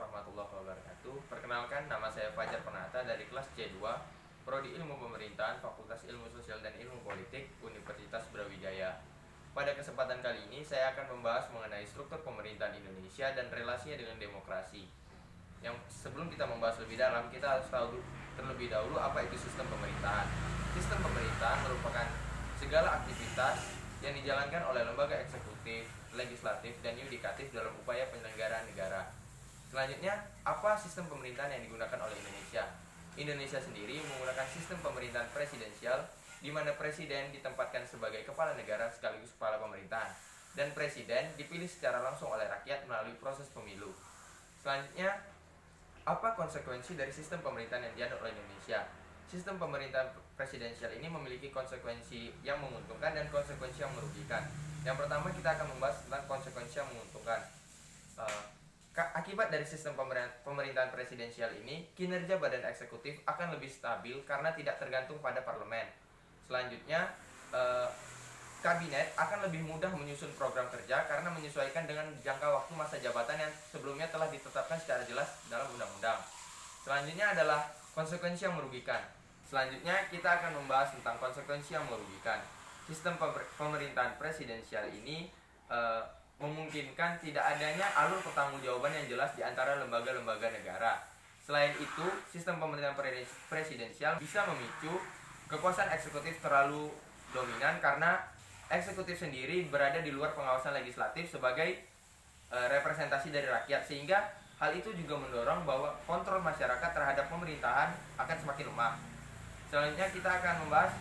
warahmatullahi wabarakatuh. Perkenalkan, nama saya Fajar Penata dari kelas C2, Prodi Ilmu Pemerintahan, Fakultas Ilmu Sosial dan Ilmu Politik, Universitas Brawijaya. Pada kesempatan kali ini, saya akan membahas mengenai struktur pemerintahan Indonesia dan relasinya dengan demokrasi. Yang sebelum kita membahas lebih dalam, kita harus tahu terlebih dahulu apa itu sistem pemerintahan. Sistem pemerintahan merupakan segala aktivitas yang dijalankan oleh lembaga eksekutif, legislatif, dan yudikatif dalam upaya penyelenggaraan negara. Selanjutnya, apa sistem pemerintahan yang digunakan oleh Indonesia? Indonesia sendiri menggunakan sistem pemerintahan presidensial, di mana presiden ditempatkan sebagai kepala negara sekaligus kepala pemerintahan, dan presiden dipilih secara langsung oleh rakyat melalui proses pemilu. Selanjutnya, apa konsekuensi dari sistem pemerintahan yang dianut oleh Indonesia? Sistem pemerintahan presidensial ini memiliki konsekuensi yang menguntungkan dan konsekuensi yang merugikan. Yang pertama, kita akan membahas tentang konsekuensi yang menguntungkan. Akibat dari sistem pemerintahan presidensial ini, kinerja badan eksekutif akan lebih stabil karena tidak tergantung pada parlemen. Selanjutnya, kabinet akan lebih mudah menyusun program kerja karena menyesuaikan dengan jangka waktu masa jabatan yang sebelumnya telah ditetapkan secara jelas dalam undang-undang. Selanjutnya adalah konsekuensi yang merugikan. Selanjutnya kita akan membahas tentang konsekuensi yang merugikan. Sistem pemerintahan presidensial ini memungkinkan tidak adanya alur pertanggungjawaban yang jelas di antara lembaga-lembaga negara. Selain itu, sistem pemerintahan presidensial bisa memicu kekuasaan eksekutif terlalu dominan karena eksekutif sendiri berada di luar pengawasan legislatif sebagai representasi dari rakyat, sehingga hal itu juga mendorong bahwa kontrol masyarakat terhadap pemerintahan akan semakin lemah. Selanjutnya kita akan membahas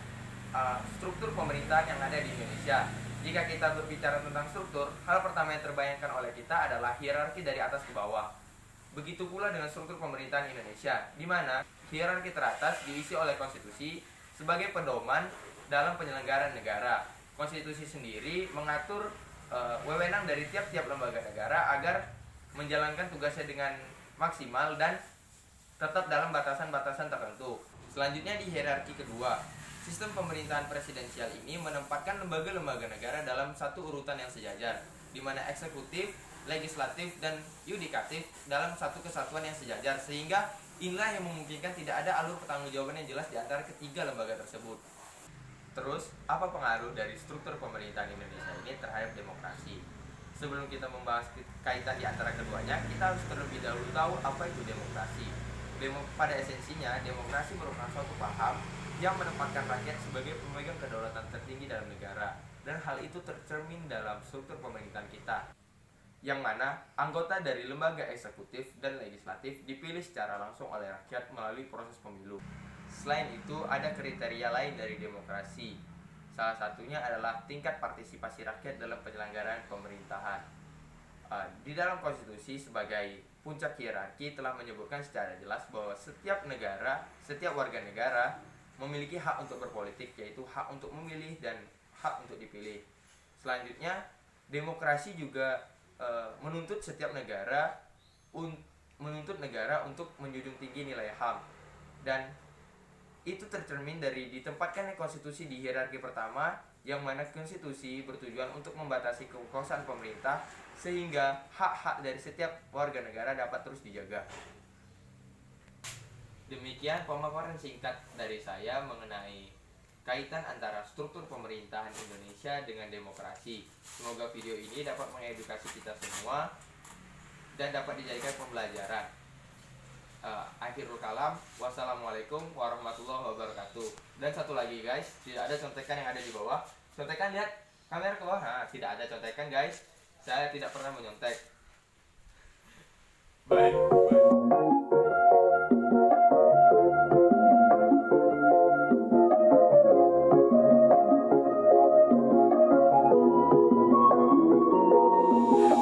struktur pemerintahan yang ada di Indonesia. Jika kita berbicara tentang struktur, hal pertama yang terbayangkan oleh kita adalah hierarki dari atas ke bawah. Begitu pula dengan struktur pemerintahan Indonesia, di mana hierarki teratas diisi oleh konstitusi sebagai pedoman dalam penyelenggaraan negara. Konstitusi sendiri mengatur wewenang dari tiap-tiap lembaga negara agar menjalankan tugasnya dengan maksimal dan tetap dalam batasan-batasan tertentu. Selanjutnya di hierarki kedua, sistem pemerintahan presidensial ini menempatkan lembaga-lembaga negara dalam satu urutan yang sejajar, di mana eksekutif, legislatif, dan yudikatif dalam satu kesatuan yang sejajar, sehingga inilah yang memungkinkan tidak ada alur pertanggungjawaban yang jelas di antara ketiga lembaga tersebut. Terus, apa pengaruh dari struktur pemerintahan Indonesia ini terhadap demokrasi? Sebelum kita membahas kaitan di antara keduanya, kita harus terlebih dahulu tahu apa itu demokrasi. Pada esensinya, demokrasi merupakan suatu paham yang menempatkan rakyat sebagai pemegang kedaulatan tertinggi dalam negara, dan hal itu tercermin dalam struktur pemerintahan kita, yang mana anggota dari lembaga eksekutif dan legislatif dipilih secara langsung oleh rakyat melalui proses pemilu. Selain itu, ada kriteria lain dari demokrasi. Salah satunya adalah tingkat partisipasi rakyat dalam penyelenggaraan pemerintahan. Di dalam konstitusi sebagai puncak hierarki telah menyebutkan secara jelas bahwa setiap negara, setiap warga negara memiliki hak untuk berpolitik, yaitu hak untuk memilih dan hak untuk dipilih. Selanjutnya, demokrasi juga menuntut setiap negara untuk menjunjung tinggi nilai HAM, dan itu tercermin dari ditempatkannya konstitusi di hierarki pertama, yang mana konstitusi bertujuan untuk membatasi kekuasaan pemerintah sehingga hak-hak dari setiap warga negara dapat terus dijaga. Demikian pemaparan singkat dari saya mengenai kaitan antara struktur pemerintahan Indonesia dengan demokrasi. Semoga video ini dapat mengedukasi kita semua dan dapat dijadikan pembelajaran. Akhirul kalam, wassalamualaikum warahmatullahi wabarakatuh. Dan satu lagi guys, tidak ada contekan yang ada di bawah. Contekan, lihat kamera ke bawah. Nah, tidak ada contekan guys. Saya tidak pernah menyontek. Bye.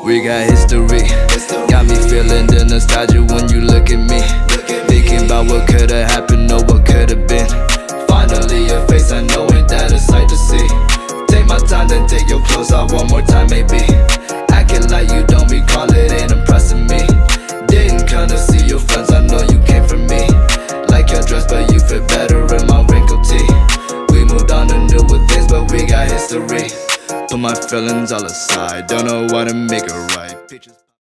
We got history, got me feeling the nostalgia when you look at me. Thinking about what could've happened or what could've been. Finally your face, I know ain't that a sight to see. Take my time, then take your clothes off one more time maybe. Acting like you don't recall it, ain't impressing me. Didn't come to see your friends, I know you came for me. Like your dress, but you fit better in my wrinkled tee. We moved on to newer things, but we got history. Put my feelings all aside, don't know what to make it right.